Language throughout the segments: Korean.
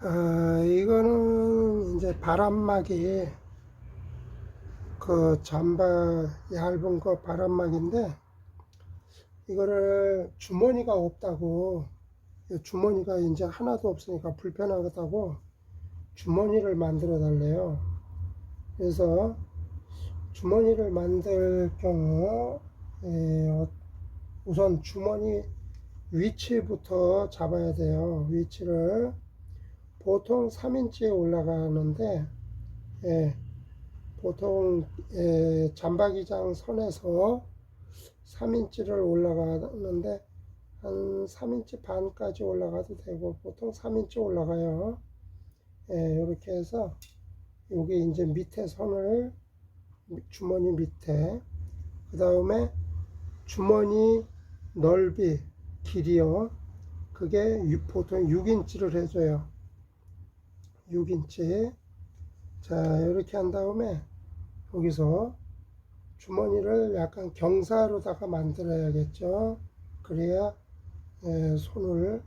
이거는 이제 바람막이 그 잠바 얇은 거 바람막인데 이거를 주머니가 없다고 주머니가 이제 하나도 없으니까 불편하다고 주머니를 만들어 달래요. 그래서 주머니를 만들 경우 우선 주머니 위치부터 잡아야 돼요. 위치를 보통 3인치에 올라가는데 보통 잠바기장 선에서 3인치를 올라가는데 한 3인치 반까지 올라가도 되고 보통 3인치 올라가요. 이렇게 해서 여기 이제 밑에 선을 주머니 밑에 그 다음에 주머니 넓이 길이요. 그게 보통 6인치를 해줘요. 6인치. 자, 이렇게 한 다음에 여기서 주머니를 약간 경사로다가 만들어야겠죠. 그래야 손을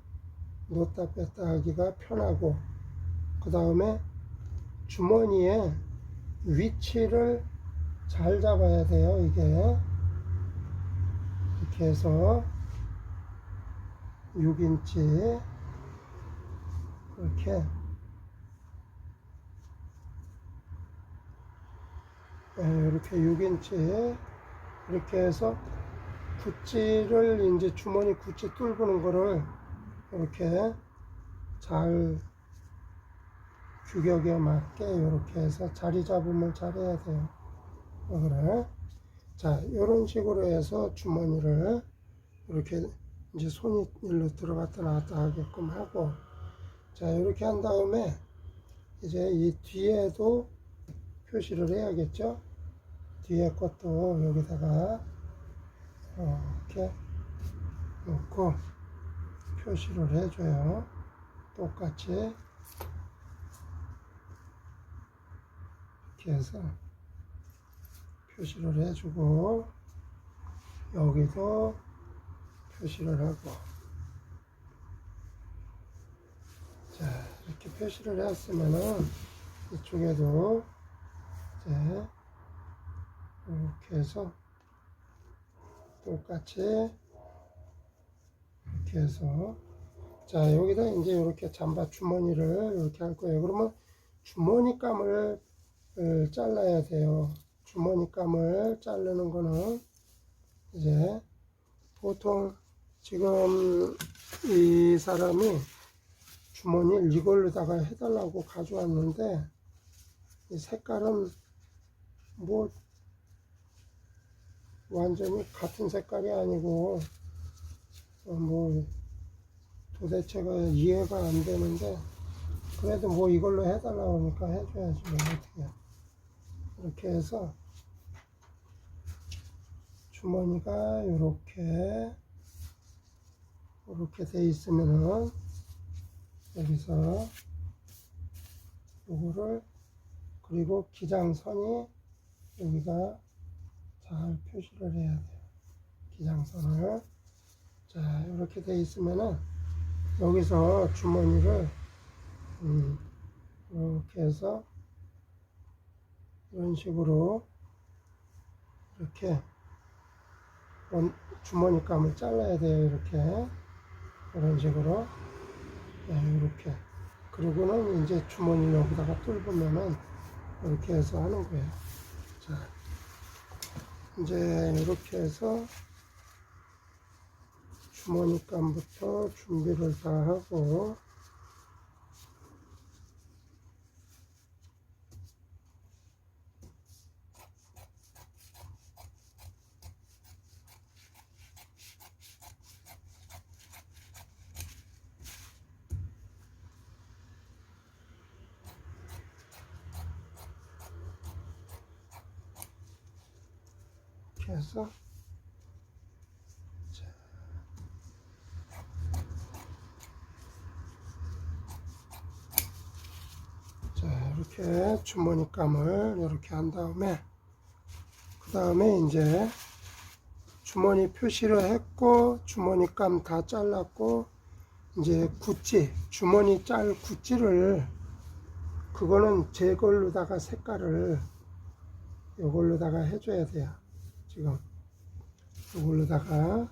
놓다 뺐다 하기가 편하고, 그 다음에 주머니의 위치를 잘 잡아야 돼요. 이게 이렇게 해서 6인치 이렇게 이렇게 6인치 이렇게 해서 구찌를 이제 주머니 구찌 뚫는 거를 이렇게 잘 규격에 맞게 이렇게 해서 자리 잡음을 잘 해야 돼요. 그래. 자, 이런 식으로 해서 주머니를 이렇게 이제 손이 일로 들어갔다 나왔다 하게끔 하고, 자, 이렇게 한 다음에 이제 이 뒤에도 표시를 해야겠죠. 뒤에 것도 여기다가 이렇게 놓고 표시를 해줘요. 똑같이 이렇게 해서 표시를 해주고, 여기도 표시를 하고, 자, 이렇게 표시를 했으면은 이쪽에도 이제 이렇게 해서 똑같이 이렇게 해서, 자, 여기다 이제 이렇게 잠바 주머니를 이렇게 할 거예요. 그러면 주머니감을 잘라야 돼요. 주머니감을 자르는 거는 이제 보통 지금 이 사람이 주머니를 이걸로다가 해달라고 가져왔는데, 이 색깔은 뭐 완전히 같은 색깔이 아니고 뭐 도대체가 이해가 안 되는데, 그래도 뭐 이걸로 해달라고 하니까 해줘야지 뭐 어떻게. 이렇게 해서 주머니가 이렇게 돼 있으면은 여기서 요거를, 그리고 기장선이 여기가 잘 표시를 해야 돼요. 기장선을. 자, 이렇게 돼 있으면은 여기서 주머니를 이렇게 해서 이런 식으로 이렇게 주머니감을 잘라야 돼요. 이렇게 이런 식으로 이렇게. 그리고는 이제 주머니 여기다가 뚫으면은 이렇게 해서 하는 거예요. 자, 이제 이렇게 해서 주머니감부터 준비를 다 하고, 이렇게 해서 자, 이렇게 주머니감을 이렇게 한 다음에, 그 다음에 이제 주머니 표시를 했고 주머니감 다 잘랐고, 이제 구찌, 주머니 짤 구찌를, 그거는 제 걸로다가 색깔을 요걸로다가 해줘야 돼요. 지금 요걸로다가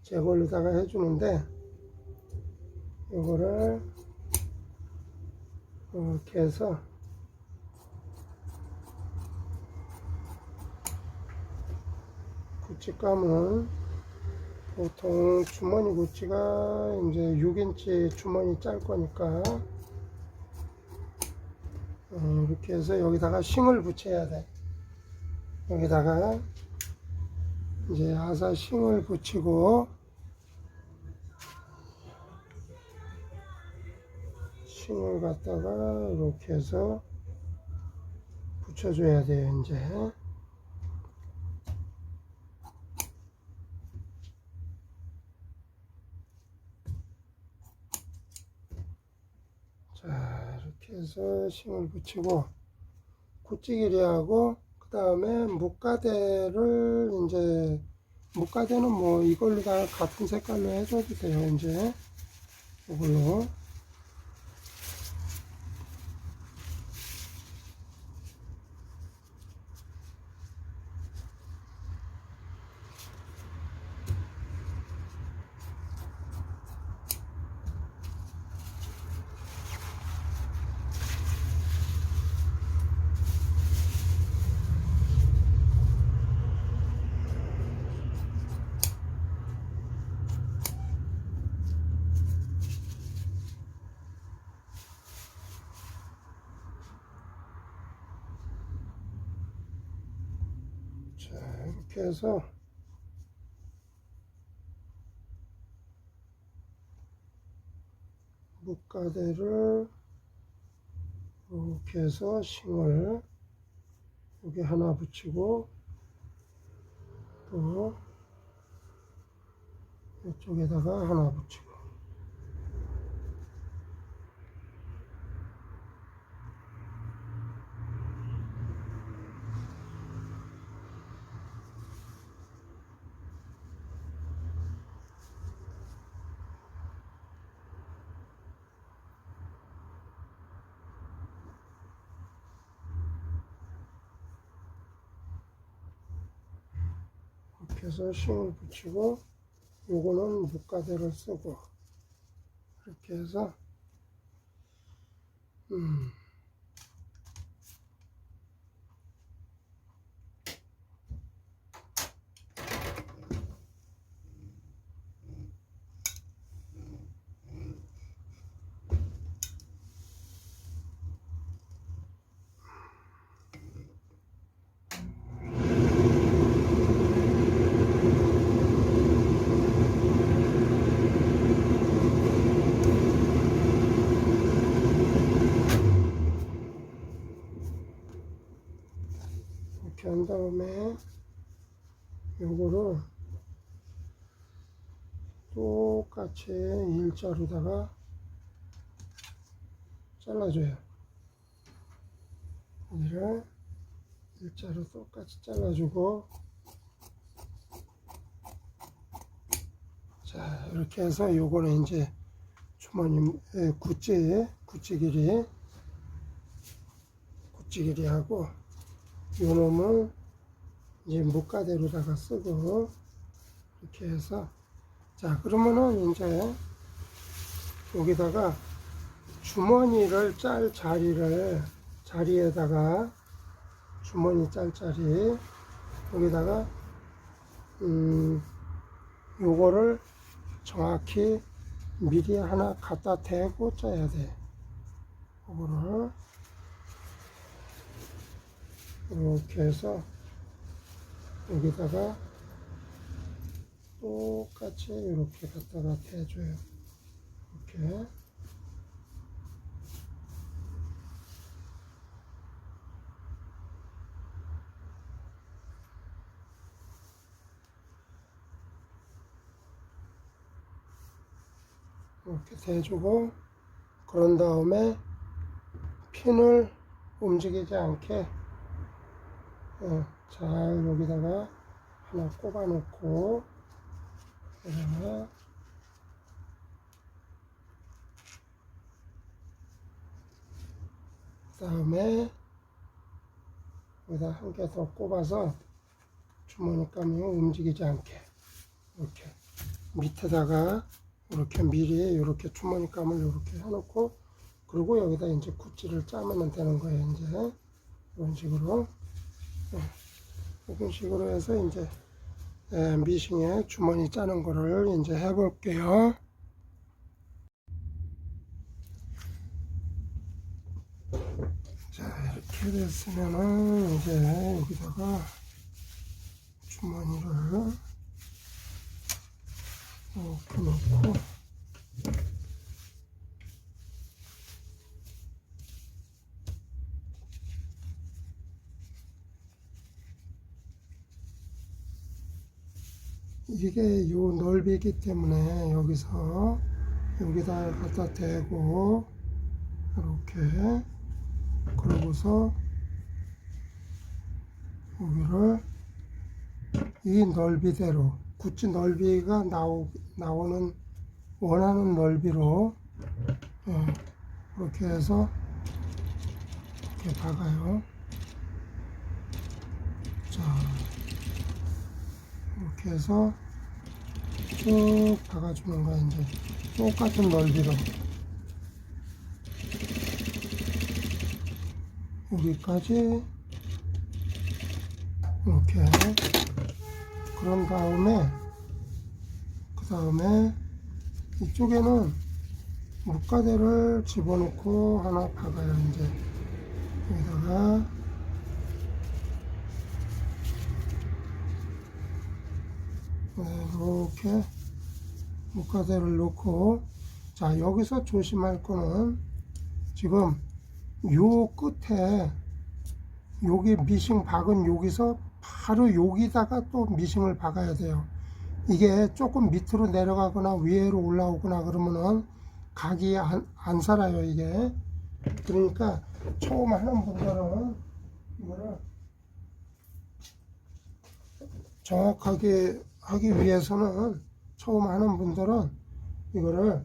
제 걸로다가 해주는데, 요거를 이렇게 해서 구찌감은 보통 주머니 구찌가 이제 6인치 주머니 짤 거니까 이렇게 해서 여기다가 싱을 붙여야 돼. 여기다가 이제 아사 싱을 붙이고, 싱을 갖다가 이렇게 해서 붙여줘야 돼요. 이제 자, 이렇게 해서 싱을 붙이고, 구찌길이하고 그 다음에木가대를, 이제木가대는 뭐 이걸로 다 같은 색깔로 해줘도 돼요. 이제 이걸로 자, 이렇게 해서木가대를 이렇게 해서 싱을 여기 하나 붙이고, 또 이쪽에다가 하나 붙이고, 이렇게 해서 싱을 붙이고, 요거는木가대를 쓰고, 이렇게 해서 이렇게 한 다음에 요거를 똑같이 일자로다가 잘라줘요. 여기를 일자로 똑같이 잘라주고, 자, 이렇게 해서 요거는 이제 주머니 구찌 하고, 요 놈은 이제木가대로다가 쓰고, 이렇게 해서, 자, 그러면은 이제 여기다가 주머니를 짤 자리에다가 주머니 짤 자리, 여기다가 요거를 정확히 미리 하나 갖다 대고 짜야 돼. 요거를 이렇게 해서 여기다가 똑같이 이렇게 갖다가 대줘요. 이렇게. 이렇게 대주고, 그런 다음에 핀을 움직이지 않게 잘 여기다가 하나 꼽아 놓고, 그다음에 다음에 여기다 한 개 더 꼽아서 주머니감이 움직이지 않게 이렇게 밑에다가 이렇게 미리 이렇게 주머니감을 이렇게 해놓고, 그리고 여기다 이제 구찌를 짜면 되는 거예요. 이제 이런 식으로 이런 식으로 해서 이제 미싱에 주머니 짜는 거를 이제 해볼게요. 자, 이렇게 됐으면은 이제 여기다가 주머니를 이렇게 놓고, 이게 요 넓이기 때문에 여기서 여기다 갖다 대고 이렇게, 그러고서 여기를 이 넓이대로 구찌 넓이가 나오는 원하는 넓이로 이렇게 해서 이렇게 박아요. 자, 이렇게 해서 쭉 박아주는 거야. 이제 똑같은 넓이로 여기까지 이렇게. 그런 다음에 그 다음에 이쪽에는 물가대를 집어넣고 하나 박아요. 이제 여기다가 이렇게 물가대를 넣고, 자, 여기서 조심할 거는 지금 요 끝에 여기 미싱 박은 여기서 바로 여기다가 또 미싱을 박아야 돼요. 이게 조금 밑으로 내려가거나 위로 올라오거나 그러면은 각이 안 살아요, 이게. 그러니까 처음 하는 분들은 이거를 정확하게 하기 위해서는, 처음 하는 분들은 이거를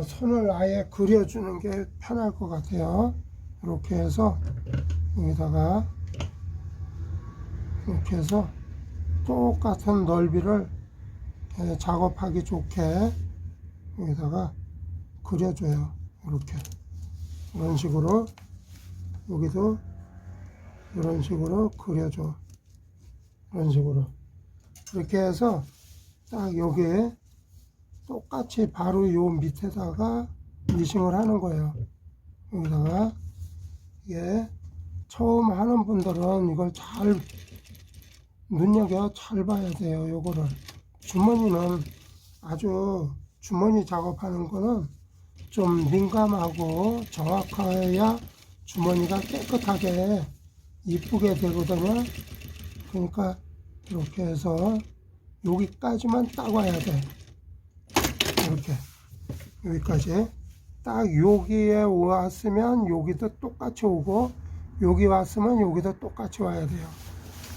선을 아예 그려주는 게 편할 것 같아요. 이렇게 해서 여기다가 이렇게 해서 똑같은 넓이를 작업하기 좋게 여기다가 그려줘요. 이렇게 이런 식으로, 여기도 이런 식으로 그려줘. 이런 식으로 이렇게 해서 딱 여기에 똑같이 바로 요 밑에다가 미싱을 하는 거예요. 여기다가 이게 처음 하는 분들은 이걸 잘 눈여겨 잘 봐야 돼요. 요거를 주머니는 아주 주머니 작업하는 거는 좀 민감하고 정확해야 주머니가 깨끗하게 이쁘게 되거든요. 그러니까 이렇게 해서 여기까지만 딱 와야 돼. 이렇게 여기까지 딱 여기에 왔으면 여기도 똑같이 오고, 여기 왔으면 여기도 똑같이 와야 돼요.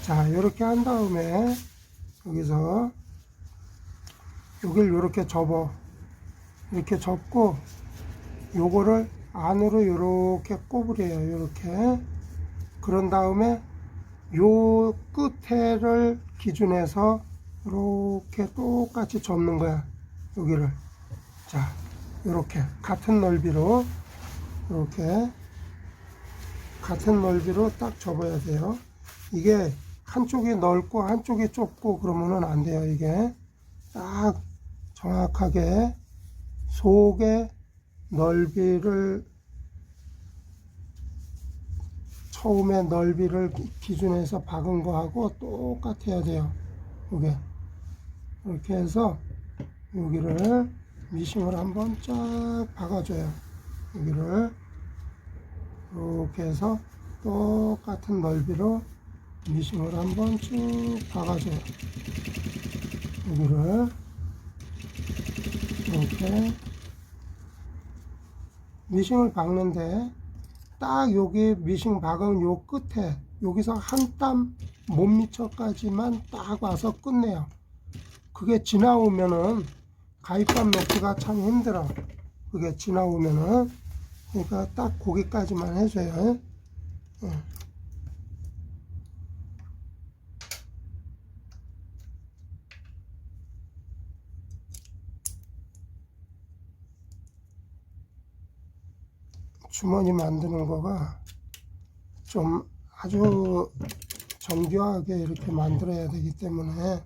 자, 이렇게 한 다음에 여기서 여기를 이렇게 접어. 이렇게 접고 요거를 안으로 이렇게 꼽으래요. 이렇게. 그런 다음에 요 끝에를 기준해서 이렇게 똑같이 접는 거야. 여기를. 자, 이렇게 같은 넓이로 이렇게 같은 넓이로 딱 접어야 돼요. 이게 한쪽이 넓고 한쪽이 좁고 그러면은 안 돼요. 이게 딱 정확하게 속의 넓이를, 처음에 넓이를 기준해서 박은 거하고 똑같아야 돼요. 이게 이렇게 해서 여기를 미싱을 한번 쫙 박아줘요. 여기를 이렇게 해서 똑같은 넓이로 미싱을 한번 쭉 박아줘요. 여기를 이렇게 미싱을 박는데, 딱 여기 미싱 박은 요 끝에 여기서 한 땀 못 미쳐까지만 딱 와서 끝내요. 그게 지나오면은 가위밥 넣기가 참 힘들어. 그게 지나오면은 그러니까 딱 거기까지만 해줘요. 응. 주머니 만드는 거가 좀 아주 정교하게 이렇게 만들어야 되기 때문에,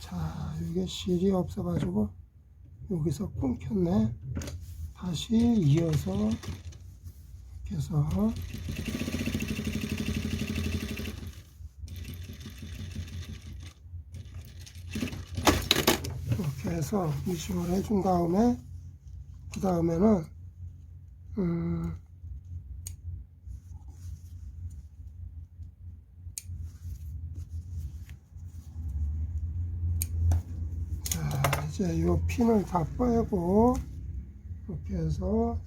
자, 이게 실이 없어 가지고 여기서 끊겼네. 다시 이어서 이렇게 해서 이렇게 해서 미싱을 해준 다음에, 그 다음에는 자, 이제 이 핀을 다 빼고 이렇게 해서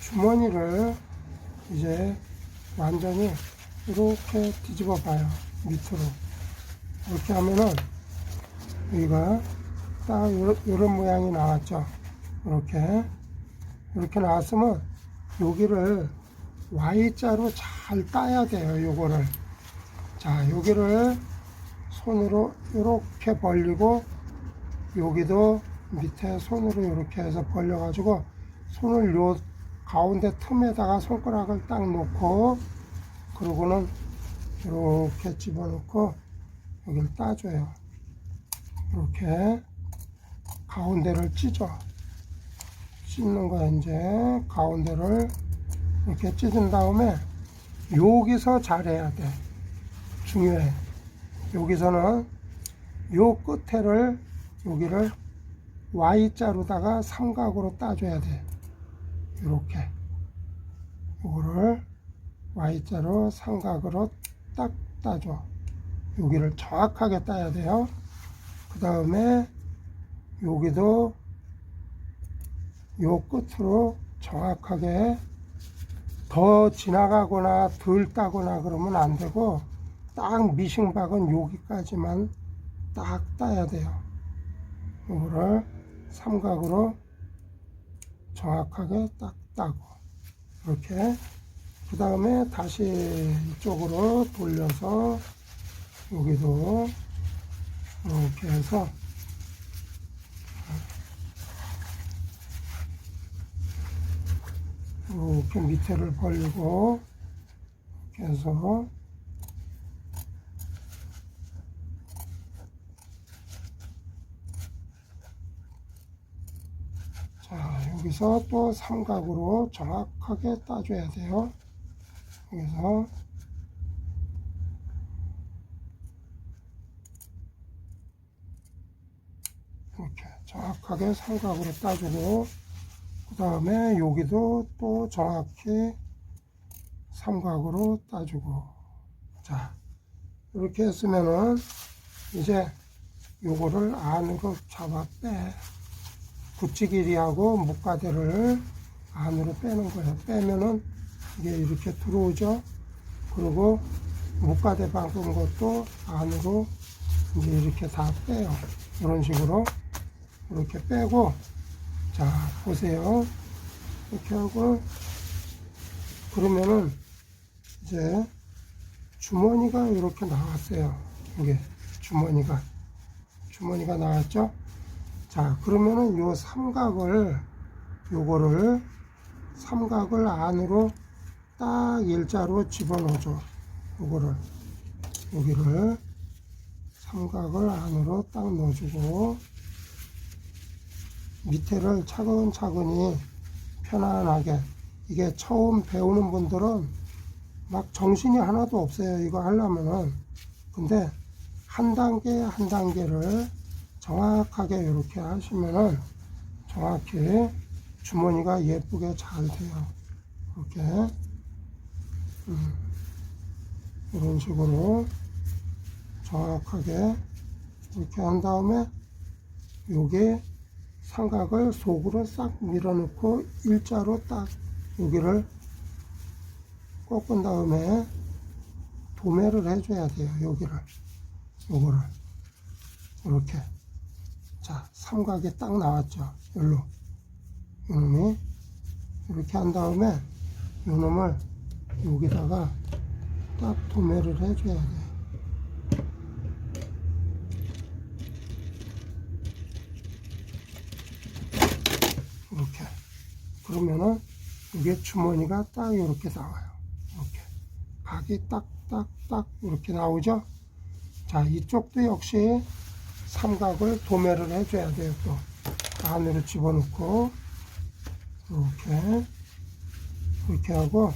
주머니를 이제 완전히 이렇게 뒤집어 봐요. 밑으로 이렇게 하면은 여기가 딱 이런 모양이 나왔죠. 이렇게 나왔으면 여기를 Y자로 잘 따야 돼요. 요거를, 자, 여기를 손으로 이렇게 벌리고, 여기도 밑에 손으로 이렇게 해서 벌려 가지고 손을 요 가운데 틈에다가 손가락을 딱 놓고, 그러고는 이렇게 집어넣고 여기를 따줘요. 이렇게 가운데를 찢는 거야. 이제 가운데를 이렇게 찢은 다음에 여기서 잘해야 돼. 중요해. 여기서는 요 끝에를, 여기를 Y자로다가 삼각으로 따줘야 돼. 이렇게 요거를 Y자로 삼각으로 딱 따줘. 여기를 정확하게 따야 돼요. 그 다음에 여기도 요 끝으로 정확하게, 더 지나가거나 덜 따거나 그러면 안 되고, 딱 미싱박은 여기까지만 딱 따야 돼요. 이거를 삼각으로 정확하게 딱 따고, 이렇게. 그 다음에 다시 이쪽으로 돌려서 여기도 이렇게 해서 이렇게 밑에를 벌리고, 이렇게 해서 자, 여기서 또 삼각으로 정확하게 따줘야 돼요. 여기서 이렇게 정확하게 삼각으로 따주고, 그 다음에 여기도 또 정확히 삼각으로 따주고. 자, 이렇게 했으면은 이제 요거를 안으로 잡아 빼. 붙이기리하고 목가대를 안으로 빼는 거예요. 빼면은 이게 이렇게 들어오죠. 그리고 목가대 박은 것도 안으로 이제 이렇게 다 빼요. 이런 식으로 이렇게 빼고, 자, 보세요. 이렇게 하고, 그러면은 이제 주머니가 이렇게 나왔어요. 이게 주머니가 나왔죠. 자, 그러면은 요 삼각을, 요거를 삼각을 안으로 딱 일자로 집어넣어줘. 요거를, 여기를 삼각을 안으로 딱 넣어주고, 밑에를 차근차근히 편안하게. 이게 처음 배우는 분들은 막 정신이 하나도 없어요. 이거 하려면은. 근데 한 단계 한 단계를 정확하게 이렇게 하시면은 정확히 주머니가 예쁘게 잘 돼요. 이렇게 이런 식으로 정확하게 이렇게 한 다음에 여기 삼각을 속으로 싹 밀어넣고 일자로 딱 여기를 꺾은 다음에 도매를 해줘야 돼요. 요거를 이렇게. 자, 삼각이 딱 나왔죠. 여기로 이놈이 이렇게 한 다음에 요놈을 여기다가 딱 도매를 해줘야 돼. 이렇게. 그러면은 이게 주머니가 딱 이렇게 나와요. 이렇게. 각이 딱딱딱 이렇게 나오죠. 자, 이쪽도 역시 삼각을 도매를 해줘야 돼요. 또 안으로 집어넣고 이렇게 하고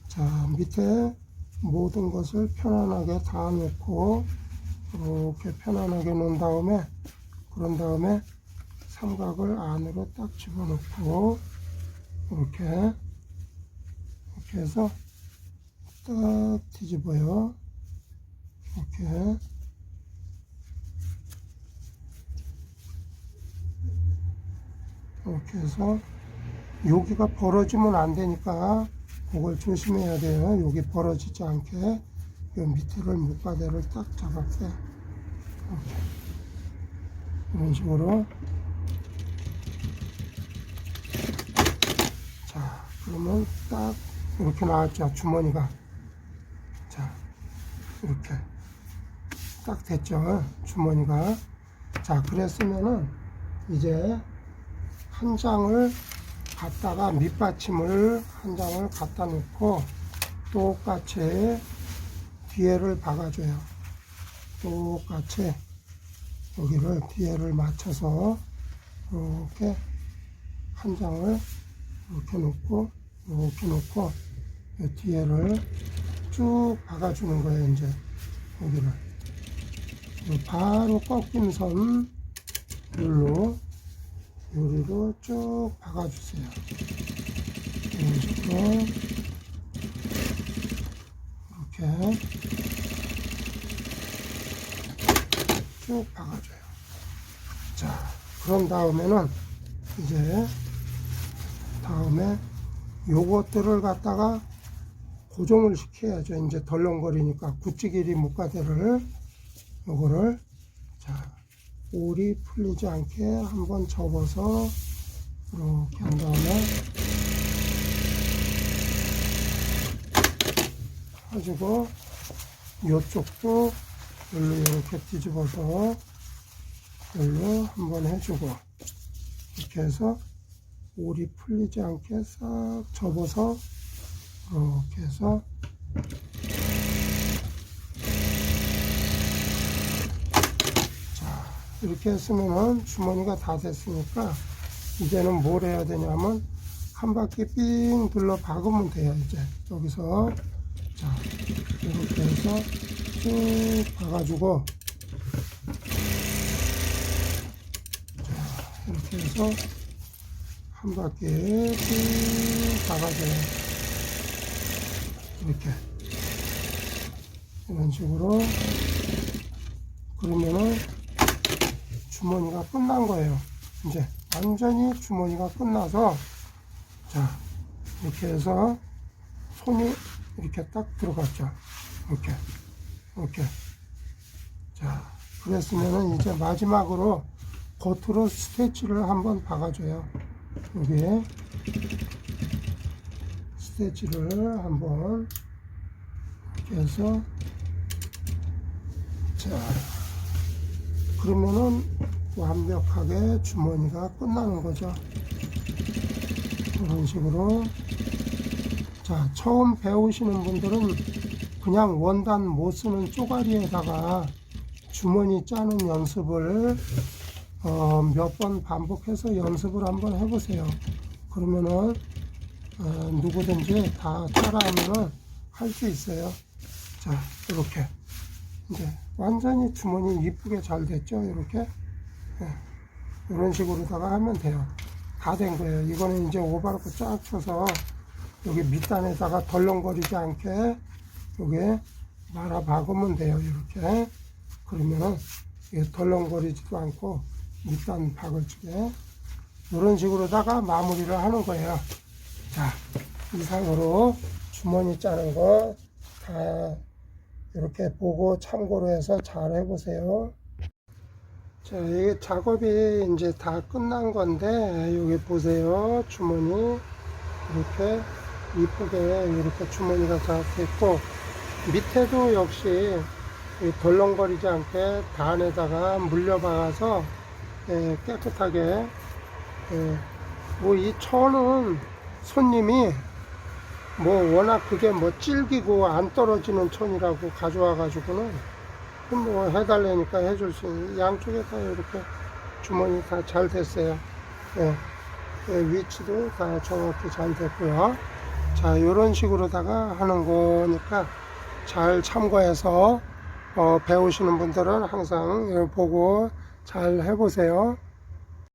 자, 밑에 모든 것을 편안하게 다 놓고 이렇게 편안하게 놓은 다음에 그런 다음에 삼각을 안으로 딱 집어넣고 이렇게 해서 딱 뒤집어요. 이렇게 해서 여기가 벌어지면 안 되니까 그걸 조심해야 돼요. 여기 벌어지지 않게 이 밑에를 밑바닥을 딱 잡았게 이렇게. 이런 식으로. 자, 그러면 딱 이렇게 나왔죠. 주머니가. 자, 이렇게 딱 됐죠. 주머니가. 자, 그랬으면은 이제 한 장을 갖다가 밑받침을 한 장을 갖다 놓고 똑같이 뒤에를 박아줘요. 똑같이 여기를 뒤에를 맞춰서 이렇게 한 장을 이렇게 놓고 뒤에를 쭉 박아주는 거예요. 이제 여기를 바로 꺾인 선 요리로 쭉 박아주세요. 이런 식으로 이렇게 쭉 박아줘요. 자, 그런 다음에는 이제 다음에 요것들을 갖다가 고정을 시켜야죠. 이제 덜렁거리니까 구찌길이 목가대를 요거를 자, 올이 풀리지 않게 한번 접어서 이렇게 한 다음에 가지고 이쪽도 여기로 이렇게 뒤집어서 여기로 한번 해주고 이렇게 해서 올이 풀리지 않게 싹 접어서 이렇게 해서 이렇게 했으면은 주머니가 다 됐으니까 이제는 뭘 해야 되냐면 한 바퀴 삥 둘러 박으면 돼요. 이제 여기서 자, 이렇게 해서 쭉 박아주고 자, 이렇게 해서 한 바퀴 삥 박아줘요. 이렇게 이런 식으로. 그러면은 주머니가 끝난 거예요. 이제 완전히 주머니가 끝나서 자, 이렇게 해서 손이 이렇게 딱 들어갔죠. 이렇게 자, 그랬으면은 이제 마지막으로 겉으로 스티치를 한번 박아줘요. 여기에 스티치를 한번 이렇게 해서 자, 그러면은 완벽하게 주머니가 끝나는 거죠. 이런 식으로. 자, 처음 배우시는 분들은 그냥 원단 못 쓰는 쪼가리에다가 주머니 짜는 연습을 몇 번 반복해서 연습을 한번 해보세요. 그러면은 누구든지 다 따라하면은 할 수 있어요. 자, 이렇게 이제 완전히 주머니 이쁘게 잘 됐죠. 이렇게 이런 식으로다가 하면 돼요. 다 된 거예요. 이거는 이제 오바로크 쫙 쳐서 여기 밑단에다가 덜렁거리지 않게 여기 말아 박으면 돼요. 이렇게. 그러면은 덜렁거리지도 않고 밑단 박을 적에 이런 식으로다가 마무리를 하는 거예요. 자, 이상으로 주머니 짜는 거 다 이렇게 보고 참고로 해서 잘 해보세요. 자, 이게 작업이 이제 다 끝난 건데, 여기 보세요. 주머니. 이렇게 이쁘게 이렇게 주머니가 다 됐고, 밑에도 역시 이 덜렁거리지 않게 단에다가 물려박아서 깨끗하게, 뭐 이 천은 손님이 뭐 워낙 그게 뭐 질기고 안 떨어지는 천이라고 가져와 가지고는 뭐 해달라니까 해줄 수 있는, 양쪽에 다 이렇게 주머니 다 잘 됐어요. 예, 위치도 다 정확히 잘 됐고요. 자, 이런 식으로다가 하는 거니까 잘 참고해서 배우시는 분들은 항상 보고 잘 해보세요.